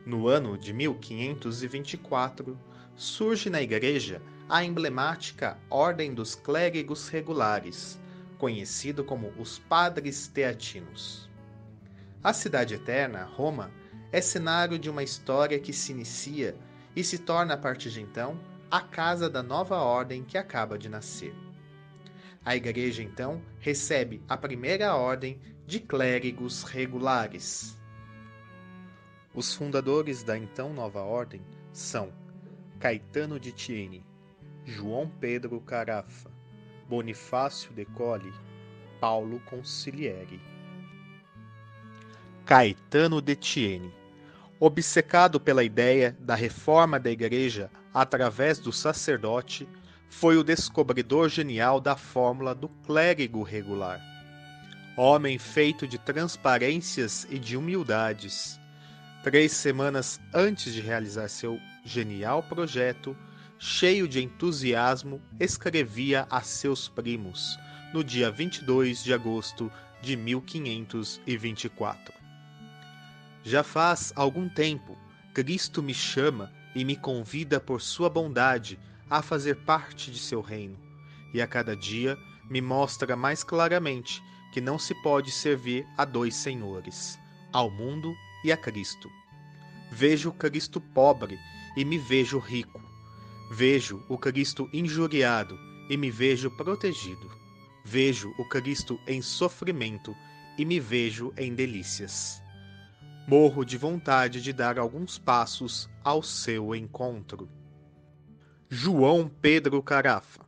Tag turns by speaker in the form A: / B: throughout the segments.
A: No ano de 1524, surge na Igreja a emblemática Ordem dos Clérigos Regulares, conhecido como os Padres Teatinos. A Cidade Eterna, Roma, é cenário de uma história que se inicia e se torna a partir de então a casa da nova ordem que acaba de nascer. A Igreja então recebe a primeira ordem de clérigos regulares. Os fundadores da então nova ordem são Caetano de Thiene, João Pedro Carafa, Bonifácio de Colli, Paulo Consigliere. Caetano de Thiene, obcecado pela ideia da reforma da Igreja através do sacerdote, foi o descobridor genial da fórmula do clérigo regular. Homem feito de transparências e de humildades, 3 semanas antes de realizar seu genial projeto, cheio de entusiasmo, escrevia a seus primos, no dia 22 de agosto de 1524. Já faz algum tempo, Cristo me chama e me convida por sua bondade a fazer parte de seu reino, e a cada dia me mostra mais claramente que não se pode servir a 2 senhores, ao mundo e a Cristo. Vejo o Cristo pobre e me vejo rico. Vejo o Cristo injuriado e me vejo protegido. Vejo o Cristo em sofrimento e me vejo em delícias. Morro de vontade de dar alguns passos ao seu encontro. João Pedro Carafa.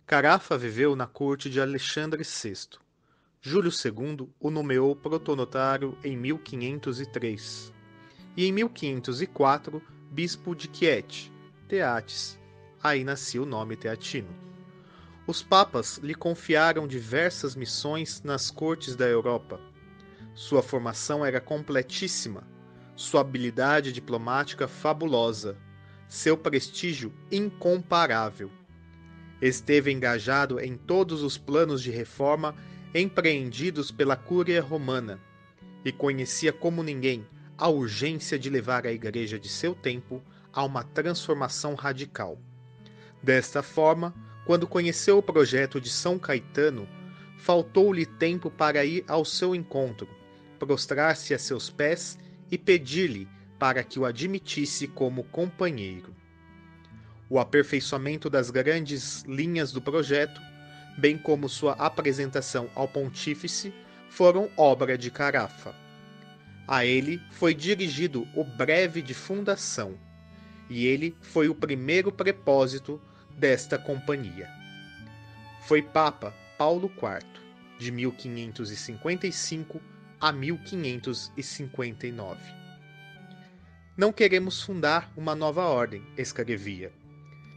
A: Carafa viveu na corte de Alexandre VI. Júlio II o nomeou protonotário em 1503 e em 1504 bispo de Chieti, Teatis. Aí nascia o nome teatino. Os papas lhe confiaram diversas missões nas cortes da Europa. Sua formação era completíssima, sua habilidade diplomática fabulosa, seu prestígio incomparável. Esteve engajado em todos os planos de reforma empreendidos pela Cúria Romana e conhecia como ninguém a urgência de levar a Igreja de seu tempo a uma transformação radical. Desta forma, quando conheceu o projeto de São Caetano, faltou-lhe tempo para ir ao seu encontro, prostrar-se a seus pés e pedir-lhe para que o admitisse como companheiro. O aperfeiçoamento das grandes linhas do projeto, bem como sua apresentação ao pontífice, foram obra de Carafa. A ele foi dirigido o breve de fundação, e ele foi o primeiro prepósito desta companhia. Foi Papa Paulo IV, de 1555 a 1559. Não queremos fundar uma nova ordem, escrevia.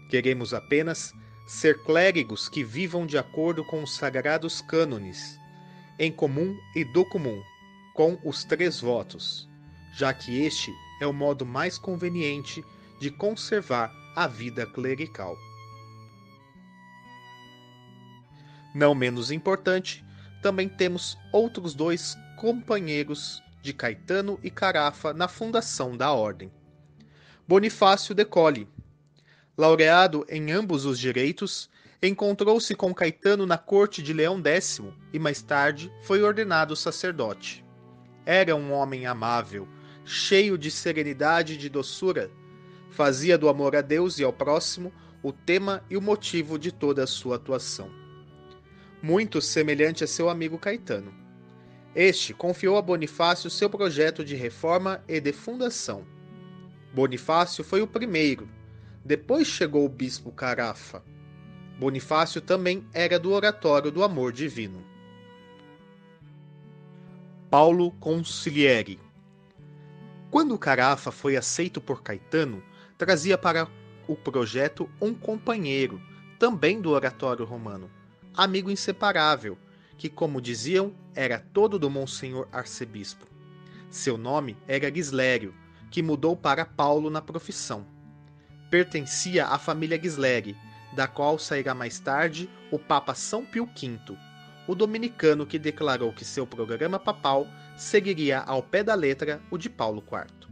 A: Queremos apenas ser clérigos que vivam de acordo com os sagrados cânones, em comum e do comum, com os 3 votos, já que este é o modo mais conveniente de conservar a vida clerical. Não menos importante, também temos outros 2 companheiros de Caetano e Carafa na fundação da ordem. Bonifácio de Colli, laureado em ambos os direitos, encontrou-se com Caetano na corte de Leão X e mais tarde foi ordenado sacerdote. Era um homem amável, cheio de serenidade e de doçura. Fazia do amor a Deus e ao próximo o tema e o motivo de toda a sua atuação. Muito semelhante a seu amigo Caetano. Este confiou a Bonifácio seu projeto de reforma e de fundação. Bonifácio foi o primeiro. Depois chegou o bispo Carafa. Bonifácio também era do oratório do amor divino. Paulo Consigliere. Quando Carafa foi aceito por Caetano, trazia para o projeto um companheiro, também do oratório romano, amigo inseparável, que, como diziam, era todo do Monsenhor Arcebispo. Seu nome era Ghislério, que mudou para Paulo na profissão. Pertencia à família Ghisleri, da qual sairá mais tarde o Papa São Pio V, o dominicano que declarou que seu programa papal seguiria ao pé da letra o de Paulo IV.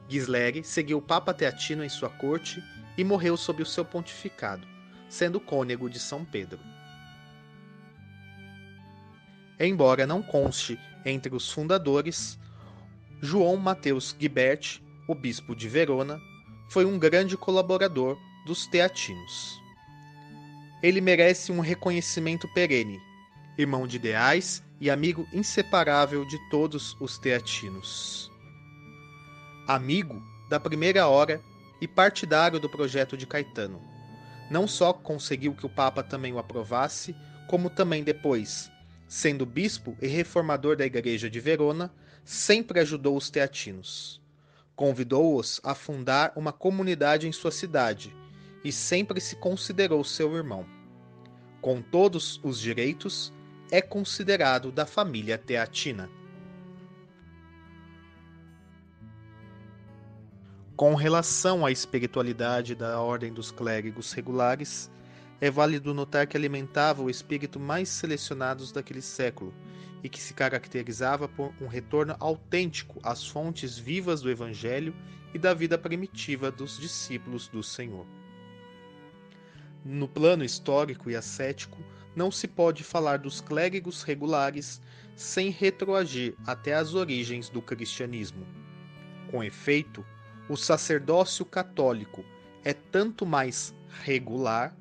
A: Ghisleri seguiu o Papa Teatino em sua corte e morreu sob o seu pontificado, sendo cônego de São Pedro. Embora não conste entre os fundadores, João Mateus Guibert, o bispo de Verona, foi um grande colaborador dos teatinos. Ele merece um reconhecimento perene, irmão de ideais e amigo inseparável de todos os teatinos. Amigo da primeira hora e partidário do projeto de Caetano. Não só conseguiu que o Papa também o aprovasse, como também depois, sendo bispo e reformador da Igreja de Verona, sempre ajudou os teatinos. Convidou-os a fundar uma comunidade em sua cidade e sempre se considerou seu irmão. Com todos os direitos, é considerado da família teatina. Com relação à espiritualidade da ordem dos clérigos regulares, é válido notar que alimentava o espírito mais selecionados daquele século e que se caracterizava por um retorno autêntico às fontes vivas do Evangelho e da vida primitiva dos discípulos do Senhor. No plano histórico e ascético, não se pode falar dos clérigos regulares sem retroagir até as origens do cristianismo. Com efeito, o sacerdócio católico é tanto mais regular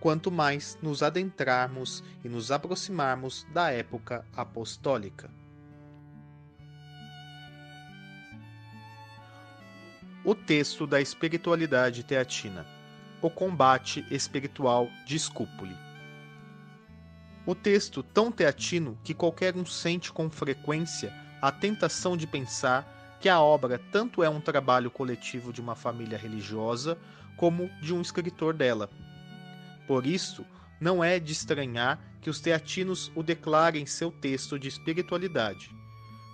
A: quanto mais nos adentrarmos e nos aproximarmos da época apostólica. O texto da espiritualidade teatina. O combate espiritual de Scupoli. O texto tão teatino que qualquer um sente com frequência a tentação de pensar que a obra tanto é um trabalho coletivo de uma família religiosa como de um escritor dela. Por isso, não é de estranhar que os teatinos o declarem seu texto de espiritualidade,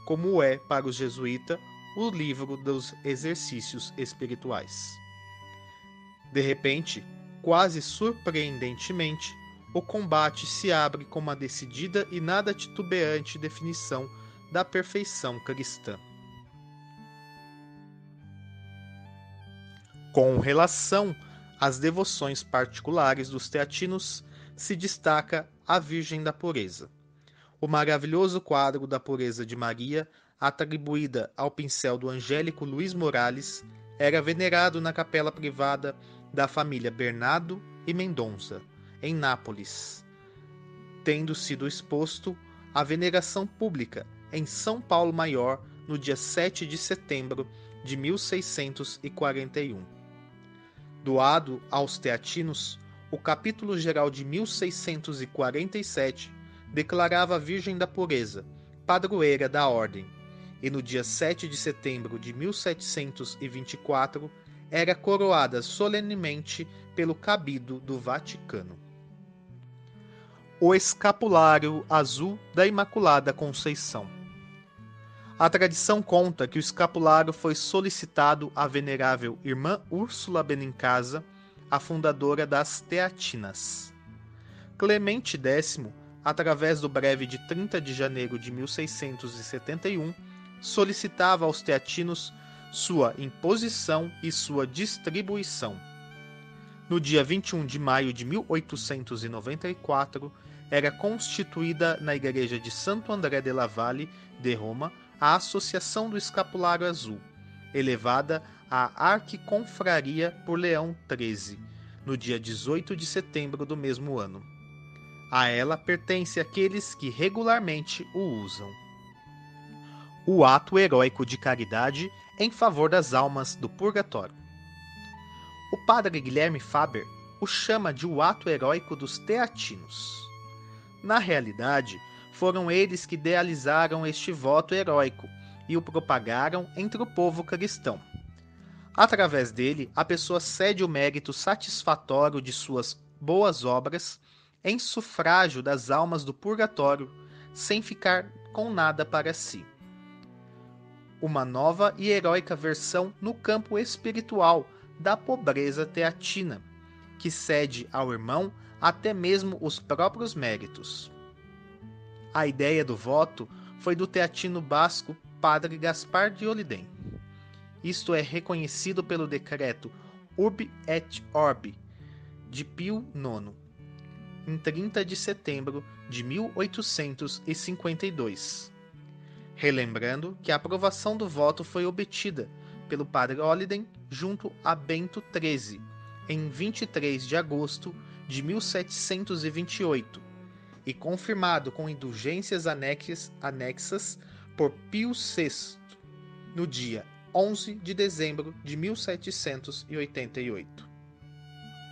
A: como é para os jesuítas o livro dos exercícios espirituais. De repente, quase surpreendentemente, o combate se abre com uma decidida e nada titubeante definição da perfeição cristã. Com relação às devoções particulares dos teatinos, se destaca a Virgem da Pureza. O maravilhoso quadro da Pureza de Maria, atribuída ao pincel do angélico Luís Morales, era venerado na capela privada da família Bernardo e Mendonça, em Nápoles, tendo sido exposto à veneração pública em São Paulo Maior no dia 7 de setembro de 1641. Doado aos teatinos, o capítulo geral de 1647 declarava a Virgem da Pureza, padroeira da ordem, e no dia 7 de setembro de 1724 era coroada solenemente pelo cabido do Vaticano. O escapulário azul da Imaculada Conceição. A tradição conta que o escapulário foi solicitado à venerável irmã Úrsula Benincasa, a fundadora das Teatinas. Clemente X, através do breve de 30 de janeiro de 1671, solicitava aos teatinos sua imposição e sua distribuição. No dia 21 de maio de 1894, era constituída na igreja de Santo André de la Valle de Roma a Associação do Escapulário Azul, elevada à Arquiconfraria por Leão XIII, no dia 18 de setembro do mesmo ano. A ela pertence aqueles que regularmente o usam. O ato heróico de caridade em favor das almas do purgatório. O padre Guilherme Faber o chama de o ato heróico dos teatinos. Na realidade, foram eles que idealizaram este voto heróico e o propagaram entre o povo cristão. Através dele, a pessoa cede o mérito satisfatório de suas boas obras em sufrágio das almas do purgatório, sem ficar com nada para si. Uma nova e heróica versão no campo espiritual da pobreza teatina, que cede ao irmão até mesmo os próprios méritos. A ideia do voto foi do teatino basco Padre Gaspar de Oliden. Isto é reconhecido pelo decreto Urbi et Orbi de Pio IX, em 30 de setembro de 1852. Relembrando que a aprovação do voto foi obtida pelo Padre Oliden junto a Bento XIII, em 23 de agosto de 1728, e confirmado com indulgências anexas por Pio VI, no dia 11 de dezembro de 1788.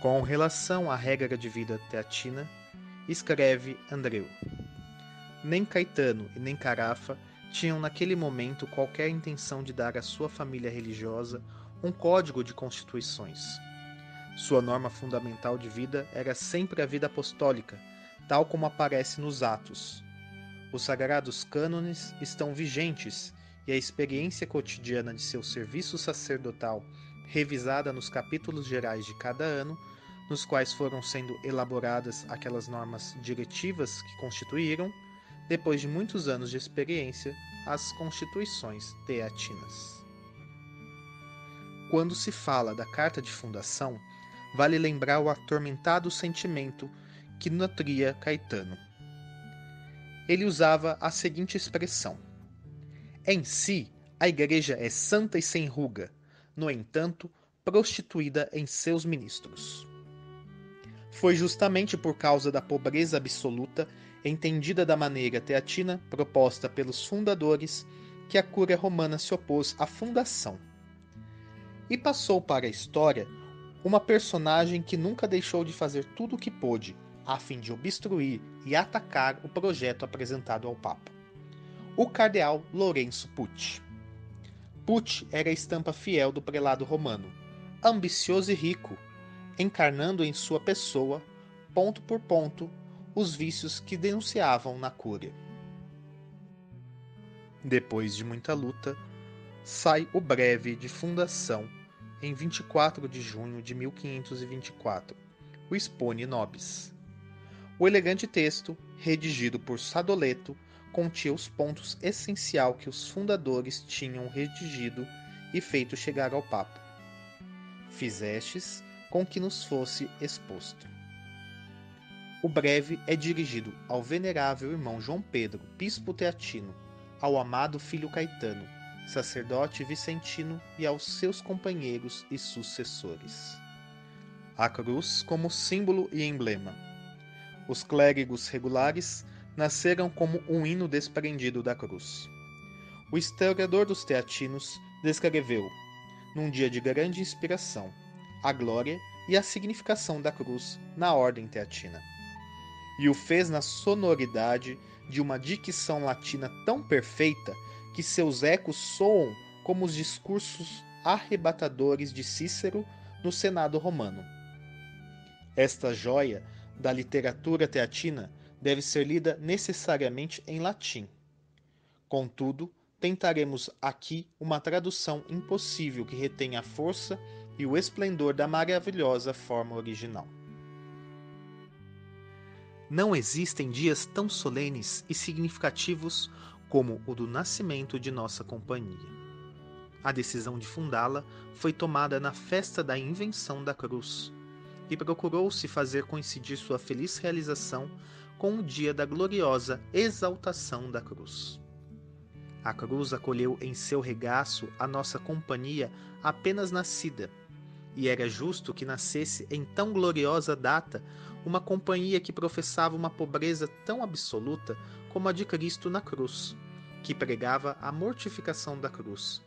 A: Com relação à regra de vida teatina, escreve Andreu: nem Caetano e nem Carafa tinham naquele momento qualquer intenção de dar à sua família religiosa um código de constituições. Sua norma fundamental de vida era sempre a vida apostólica, tal como aparece nos Atos. Os sagrados cânones estão vigentes e a experiência cotidiana de seu serviço sacerdotal, revisada nos capítulos gerais de cada ano, nos quais foram sendo elaboradas aquelas normas diretivas que constituíram, depois de muitos anos de experiência, as constituições teatinas. Quando se fala da carta de fundação, vale lembrar o atormentado sentimento que nutria Caetano. Ele usava a seguinte expressão: em si, a Igreja é santa e sem ruga, no entanto, prostituída em seus ministros. Foi justamente por causa da pobreza absoluta, entendida da maneira teatina proposta pelos fundadores, que a Cúria Romana se opôs à fundação. E passou para a história uma personagem que nunca deixou de fazer tudo o que pôde, a fim de obstruir e atacar o projeto apresentado ao Papa: o cardeal Lourenço Pucci. Pucci era a estampa fiel do prelado romano, ambicioso e rico, encarnando em sua pessoa, ponto por ponto, os vícios que denunciavam na Cúria. Depois de muita luta, sai o breve de fundação em 24 de junho de 1524, o Expone Nobis. O elegante texto, redigido por Sadoleto, continha os pontos essenciais que os fundadores tinham redigido e feito chegar ao Papa. Fizestes com que nos fosse exposto. O breve é dirigido ao venerável irmão João Pedro, bispo teatino, ao amado filho Caetano, sacerdote vicentino, e aos seus companheiros e sucessores. A cruz como símbolo e emblema. Os clérigos regulares nasceram como um hino desprendido da cruz. O historiador dos teatinos descreveu, num dia de grande inspiração, a glória e a significação da cruz na ordem teatina, e o fez na sonoridade de uma dicção latina tão perfeita que seus ecos soam como os discursos arrebatadores de Cícero no Senado romano. Esta joia da literatura teatina deve ser lida necessariamente em latim. Contudo, tentaremos aqui uma tradução impossível que retenha a força e o esplendor da maravilhosa forma original. Não existem dias tão solenes e significativos como o do nascimento de nossa companhia. A decisão de fundá-la foi tomada na festa da invenção da cruz, e procurou-se fazer coincidir sua feliz realização com o dia da gloriosa exaltação da cruz. A cruz acolheu em seu regaço a nossa companhia apenas nascida, e era justo que nascesse em tão gloriosa data uma companhia que professava uma pobreza tão absoluta como a de Cristo na cruz, que pregava a mortificação da cruz,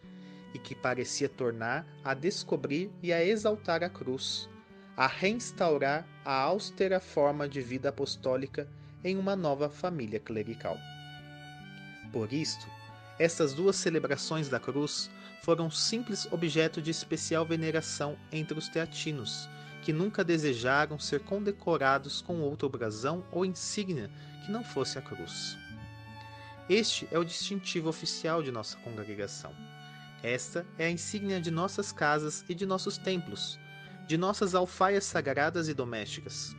A: e que parecia tornar a descobrir e a exaltar a cruz, a reinstaurar a austera forma de vida apostólica em uma nova família clerical. Por isto, estas duas celebrações da cruz foram simples objeto de especial veneração entre os teatinos, que nunca desejaram ser condecorados com outro brasão ou insígnia que não fosse a cruz. Este é o distintivo oficial de nossa congregação. Esta é a insígnia de nossas casas e de nossos templos, de nossas alfaias sagradas e domésticas,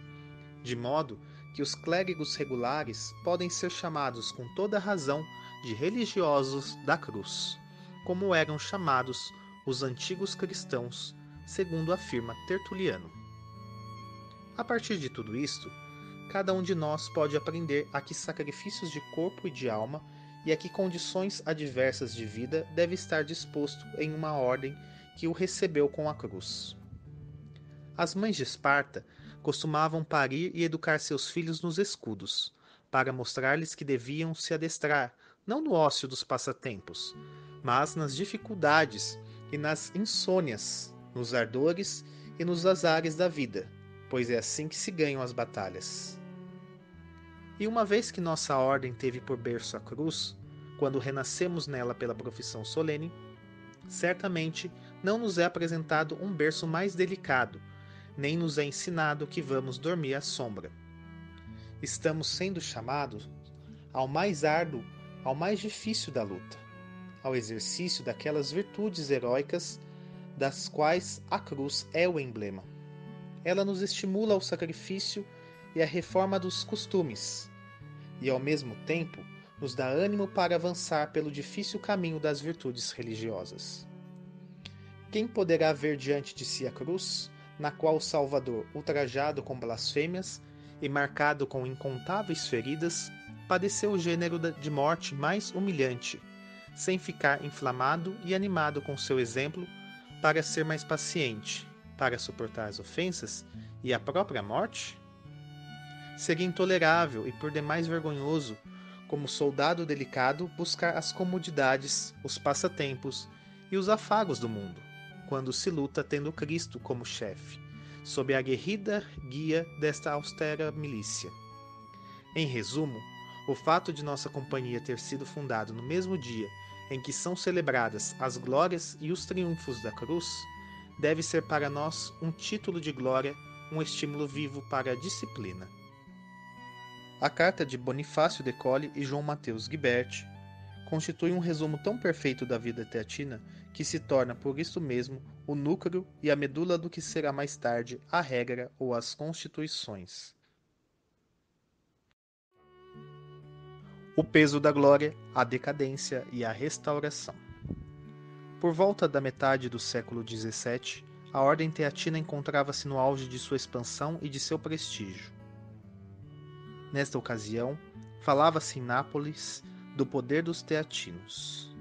A: de modo que os clérigos regulares podem ser chamados com toda a razão de religiosos da cruz, como eram chamados os antigos cristãos, segundo afirma Tertuliano. A partir de tudo isto, cada um de nós pode aprender a que sacrifícios de corpo e de alma e a que condições adversas de vida deve estar disposto em uma ordem que o recebeu com a cruz. As mães de Esparta costumavam parir e educar seus filhos nos escudos, para mostrar-lhes que deviam se adestrar, não no ócio dos passatempos, mas nas dificuldades e nas insônias, nos ardores e nos azares da vida, pois é assim que se ganham as batalhas. E uma vez que nossa ordem teve por berço a cruz, quando renascemos nela pela profissão solene, certamente não nos é apresentado um berço mais delicado, nem nos é ensinado que vamos dormir à sombra. Estamos sendo chamados ao mais árduo, ao mais difícil da luta, ao exercício daquelas virtudes heróicas das quais a cruz é o emblema. Ela nos estimula ao sacrifício e à reforma dos costumes, e ao mesmo tempo nos dá ânimo para avançar pelo difícil caminho das virtudes religiosas. Quem poderá ver diante de si a cruz, na qual o Salvador, ultrajado com blasfêmias e marcado com incontáveis feridas, padeceu o gênero de morte mais humilhante, sem ficar inflamado e animado com seu exemplo para ser mais paciente, para suportar as ofensas e a própria morte? Seria intolerável e por demais vergonhoso, como soldado delicado, buscar as comodidades, os passatempos e os afagos do mundo, quando se luta tendo Cristo como chefe, sob a aguerrida guia desta austera milícia. Em resumo, o fato de nossa companhia ter sido fundado no mesmo dia em que são celebradas as glórias e os triunfos da cruz, deve ser para nós um título de glória, um estímulo vivo para a disciplina. A carta de Bonifácio de Colly e João Mateus Guibert constitui um resumo tão perfeito da vida teatina que se torna, por isso mesmo, o núcleo e a medula do que será mais tarde a regra ou as constituições. O peso da glória, a decadência e a restauração. Por volta da metade do século XVII, a ordem teatina encontrava-se no auge de sua expansão e de seu prestígio. Nesta ocasião, falava-se em Nápoles do poder dos teatinos.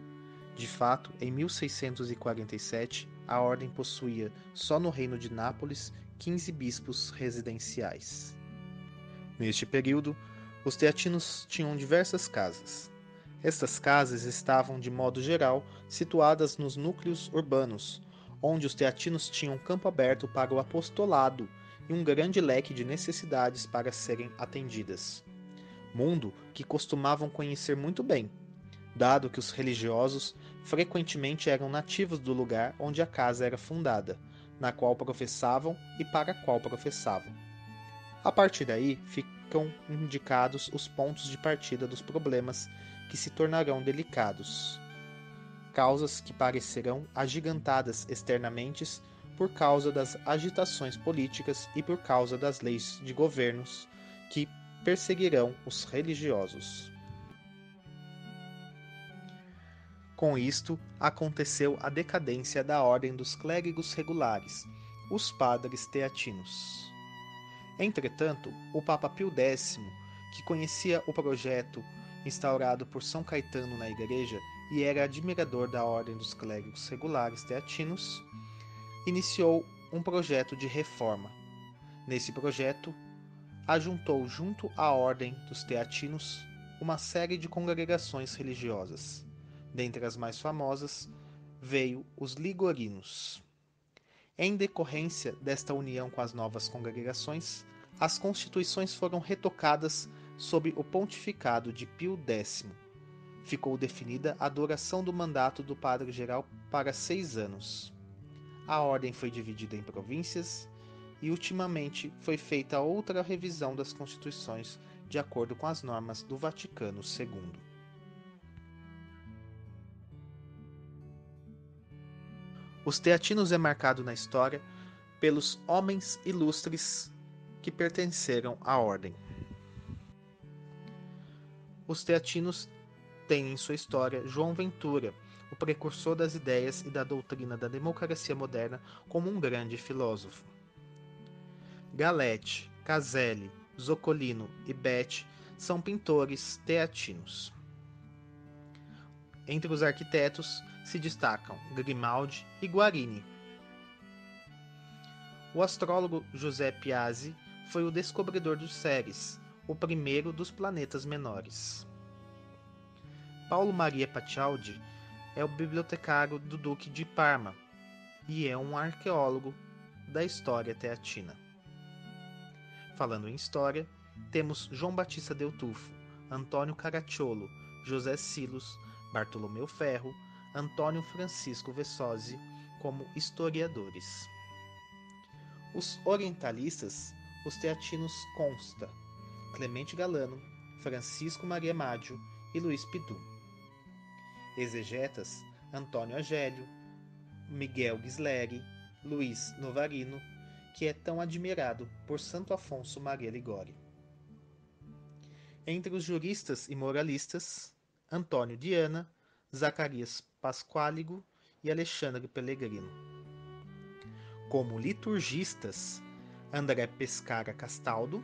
A: De fato, em 1647, a ordem possuía, só no reino de Nápoles, 15 bispos residenciais. Neste período, os teatinos tinham diversas casas. Estas casas estavam, de modo geral, situadas nos núcleos urbanos, onde os teatinos tinham campo aberto para o apostolado e um grande leque de necessidades para serem atendidas. Mundo que costumavam conhecer muito bem, dado que os religiosos frequentemente eram nativos do lugar onde a casa era fundada, na qual professavam e para a qual professavam. A partir daí, ficam indicados os pontos de partida dos problemas que se tornarão delicados, causas que parecerão agigantadas externamente por causa das agitações políticas e por causa das leis de governos que perseguirão os religiosos. Com isto, aconteceu a decadência da ordem dos clérigos regulares, os padres teatinos. Entretanto, o Papa Pio X, que conhecia o projeto instaurado por São Caetano na Igreja e era admirador da ordem dos clérigos regulares teatinos, iniciou um projeto de reforma. Nesse projeto, ajuntou junto à ordem dos teatinos uma série de congregações religiosas. Dentre as mais famosas, veio os ligorinos. Em decorrência desta união com as novas congregações, as constituições foram retocadas sob o pontificado de Pio X. Ficou definida a duração do mandato do padre-geral para 6 anos. A ordem foi dividida em províncias e ultimamente foi feita outra revisão das constituições de acordo com as normas do Vaticano II. Os teatinos é marcado na história pelos homens ilustres que pertenceram à ordem. Os teatinos têm em sua história João Ventura, o precursor das ideias e da doutrina da democracia moderna, como um grande filósofo. Galete, Caselli, Zoccolino e Betti são pintores teatinos. Entre os arquitetos se destacam Grimaldi e Guarini. O astrólogo José Piazzi foi o descobridor dos Ceres, o primeiro dos planetas menores. Paulo Maria Pacialdi é o bibliotecário do Duque de Parma e é um arqueólogo da história teatina. Falando em história, temos João Batista Del Tufo, Antônio Caracciolo, José Silos, Bartolomeu Ferro, Antônio Francisco Vessosi como historiadores. Os orientalistas, os teatinos consta Clemente Galano, Francisco Maria Maggio e Luiz Pidu. Exegetas, Antônio Agélio, Miguel Ghisleri, Luiz Novarino, que é tão admirado por Santo Afonso Maria Ligori. Entre os juristas e moralistas, Antônio Diana, Zacarias Pasquáligo e Alexandre Pellegrino. Como liturgistas, André Pescara Castaldo,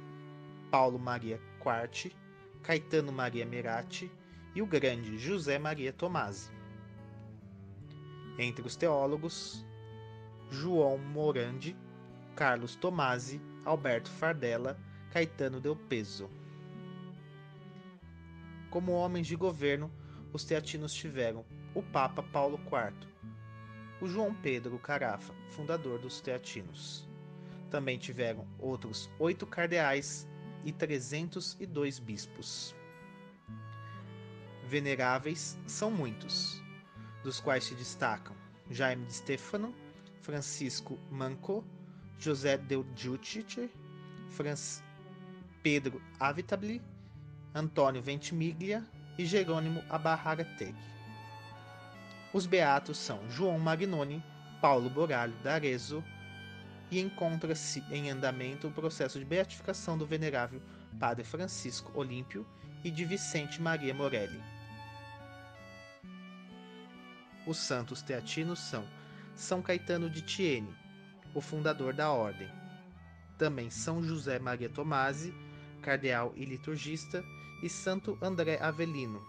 A: Paulo Maria Quarte, Caetano Maria Merati e o grande José Maria Tomasi. Entre os teólogos, João Morandi, Carlos Tomasi, Alberto Fardella, Caetano Del Peso. Como homens de governo, os teatinos tiveram o Papa Paulo IV, o João Pedro Carafa, fundador dos teatinos. Também tiveram outros 8 cardeais e 302 bispos. Veneráveis são muitos, dos quais se destacam Jaime de Stefano, Francisco Manco, José Del Giudice, Pedro Avitabili, Antônio Ventimiglia e Jerônimo Abarrategui. Os beatos são João Magnoni, Paulo Boralho d'Arezzo, e encontra-se em andamento o processo de beatificação do venerável Padre Francisco Olímpio e de Vicente Maria Morelli. Os santos teatinos são São Caetano de Thiene, o fundador da ordem. Também São José Maria Tomasi, cardeal e liturgista, e Santo André Avelino,